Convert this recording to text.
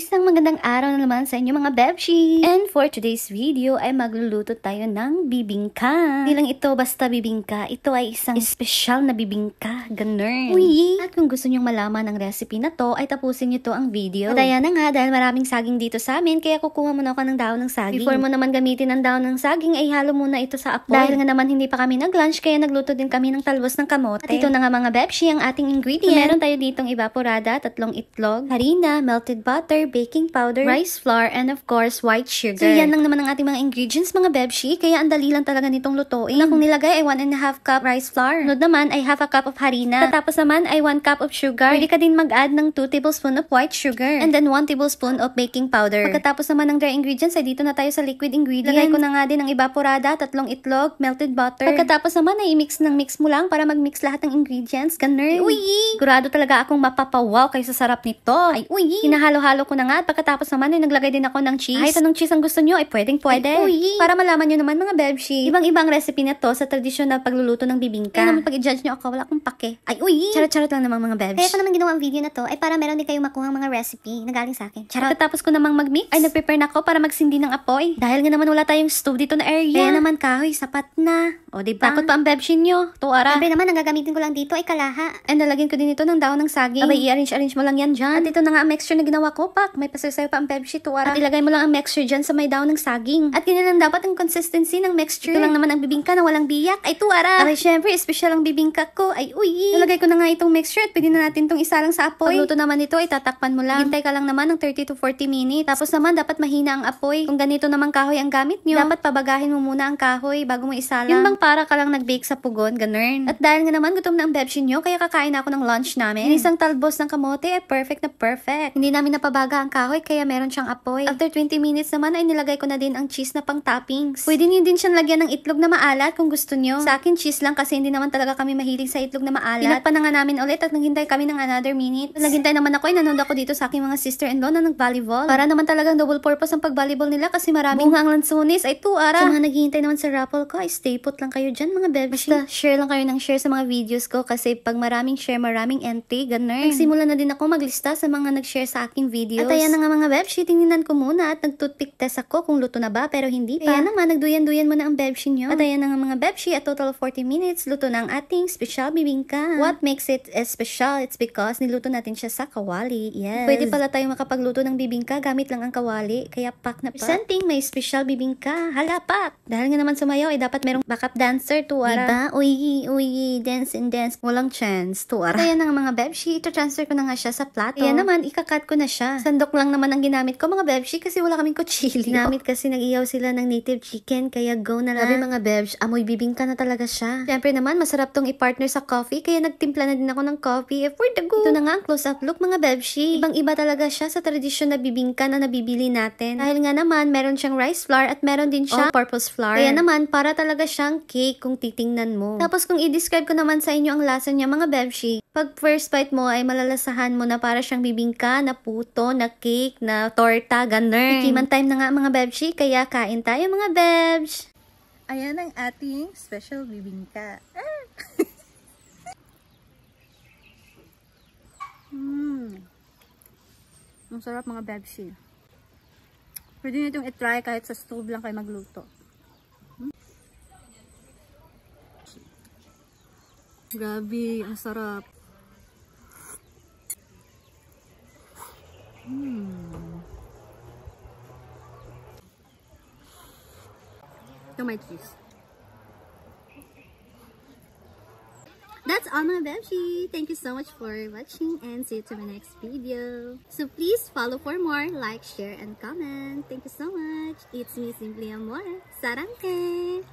Isang magandang araw na naman sa inyo mga bebshi! And for today's video ay magluluto tayo ng bibingka. Hindi lang ito basta bibingka, ito ay isang espesyal na bibingka. Ganun. Uy! At kung gusto nyong malaman ang recipe na to, ay tapusin nyo to ang video. At ayan na nga, dahil maraming saging dito sa amin, kaya kukuha muna ako ng daon ng saging. Before mo naman gamitin ang daon ng saging, ay halo muna ito sa apoy. Dahil nga naman hindi pa kami nag-lunch, kaya nagluto din kami ng talbos ng kamote. At ito na nga mga bebshi, ang ating ingredient. So, meron tayo ditong evaporada, 3 itlog, harina, melted butter, baking powder, rice flour, and of course, white sugar. So, yan lang naman ang ating mga ingredients, mga bebshi. Kaya ang dali lang talaga nitong lutuin. Ang kung nilagay ay 1.5 cup rice flour. Sunod naman ay half a cup of harina. Tapos naman ay 1 cup of sugar. Pwede ka din mag-add ng 2 tablespoon of white sugar. And then 1 tablespoon of baking powder. Pagkatapos naman ng dry ingredients, ay dito na tayo sa liquid ingredients. Lagay ko na nga din ang evaporada, 3 itlog, melted butter. Pagkatapos naman ay i-mix ng mix mo lang para mag-mix lahat ng ingredients. Ganun. Uy! Sigurado talaga akong mapapawaw kay sa sarap nito. Ay, uy! Hinahalo-halo ko na nga. Pagkatapos naman ay naglagay din ako ng cheese. Kahit anong cheese ang gusto nyo ay pwede. Ay, para malaman nyo naman mga bebshi. Ibang-ibang recipe na to sa traditional pagluluto ng bibingka. Kaya naman pag i-judge nyo ako, wala akong pake. Ay, uy! Charot-charot lang naman mga bebshi. Kaya ko naman ginawa ang video na to ay para meron din kayong makuha mga recipe na galing sa akin. Charot. Pagkatapos ko namang mag-mix, ay nag-prepare na ako para magsindi ng apoy. Dahil nga naman wala tayong stove dito na area. Kaya naman kahoy, sapat na. O diba? Takot pa ang bebshi nyo. Tuara. Siyempre naman, ang gagamitin ko lang dito ay kalaha. And nalagyan ko din ito ng daon ng saging. Abay, i-arrange mo lang yan dyan. At ito na nga ang mixture na ginawa ko, pak. May pasasayo pa ang bebshi, tuara. At ilagay mo lang ang mixture dyan sa may daon ng saging. At ganyan lang dapat ang consistency ng mixture. Ito lang naman ang bibingka na walang biyak. Ay, tuara. Abay, syempre, espesyal ang bibingka ko. Ay, uy. Nalagay ko na nga itong mixture at pwede na natin itong isalang sa apoy. Pagluto naman ito, ay tatakpan mo lang. Hintay ka lang naman ng 30 to 40 minutes. Tapos naman, dapat mahina ang apoy. Kung ganito naman kahoy ang gamit nyo, dapat pabagahin mo muna ang kahoy bago mo isalang. Yung bang para ka lang nag-bake sa pugon, ganun. At dahil nga naman, gutom na ang bebshi nyo, kaya kakain ako ng lunch namin. Isang talbos ng kamote, ay perfect na perfect. Hindi namin napabaga ang kahoy, kaya meron siyang apoy. After 20 minutes naman, ay nilagay ko na din ang cheese na pang toppings. Pwede nyo din siyang lagyan ng itlog na maalat kung gusto nyo. Sa akin, cheese lang kasi hindi naman talaga kami mahilig sa itlog na maalat. Tinakpan na nga namin ulit at naghintay kami ng another minute. Naghintay naman ako, ay nanood ako dito sa aking mga sister-in-law na nag-volleyball. Para naman talagang double purpose ang pag-volleyball nila kasi maraming bunga ang lansunis. Ay tuara. Sa mga naghihintay naman sa raffle ko, ay stay put lang kayo dyan mga bebshi. Basta share lang kayo ng share sa mga videos ko kasi pag maraming share, maraming entry, ganun. Nagsimula na din ako maglista sa mga nag-share sa aking videos. At ayan na nga mga bebshi, tingnan ko muna at nag-toothpick test ako kung luto na ba pero hindi pa. Kaya naman, nagduyan-duyan mo na ang bebshi nyo. At ayan na nga mga bebshi, at total of 40 minutes, luto na ang ating special bibingka. What makes it special? It's because niluto natin siya sa kawali. Yes. Pwede pala tayong makapagluto ng bibingka gamit lang ang kawali. Kaya pak na pak. Presenting may special bibingka. Hala pak! Dahil nga naman sumayaw, ay dapat merong backup dancer, tuara. Diba? Uy, dance and dance. Walang chance, tuara. At ayan na nga mga bebshi, ito-transfer ko na nga siya sa plato. Ayan naman, ikakat ko na siya. Sandok lang naman ang ginamit ko mga bebshi kasi wala kaming kutsili. Ginamit kasi nag-ihaw sila ng native chicken, kaya go na lang. Grabe mga bebsh, amoy bibingka na talaga siya. Siyempre naman, masarap tong i-partner sa coffee, kaya nagtimpla na din ako ng coffee. For the go! Ito na nga ang close-up look mga bebshi. Ibang-iba talaga siya sa tradisyon na bibingka na nabibili natin. Dahil nga naman, meron siyang rice flour at meron din siya all-purpose flour. Kaya naman, para talaga siyang cake kung titingnan mo. Tapos kung i-describe ko naman sa inyo ang lasa niya mga bebshi, pag first bite mo ay malalasahan mo na para siyang bibingka, na puto, na cake, na torta, ganun. Tikiman time na nga mga bebshi, kaya kain tayo mga bebsh. Ayan ang ating special bibingka. Ang sarap mga bebshi. Pwede nyo itong itry kahit sa stove lang kayo magluto. Grabe, ang sarap. Ito may cheese. That's all mga bebshi. Thank you so much for watching and see you to my next video. So please follow for more, like, share, and comment. Thank you so much. It's me, Simply Amore. Sarangke!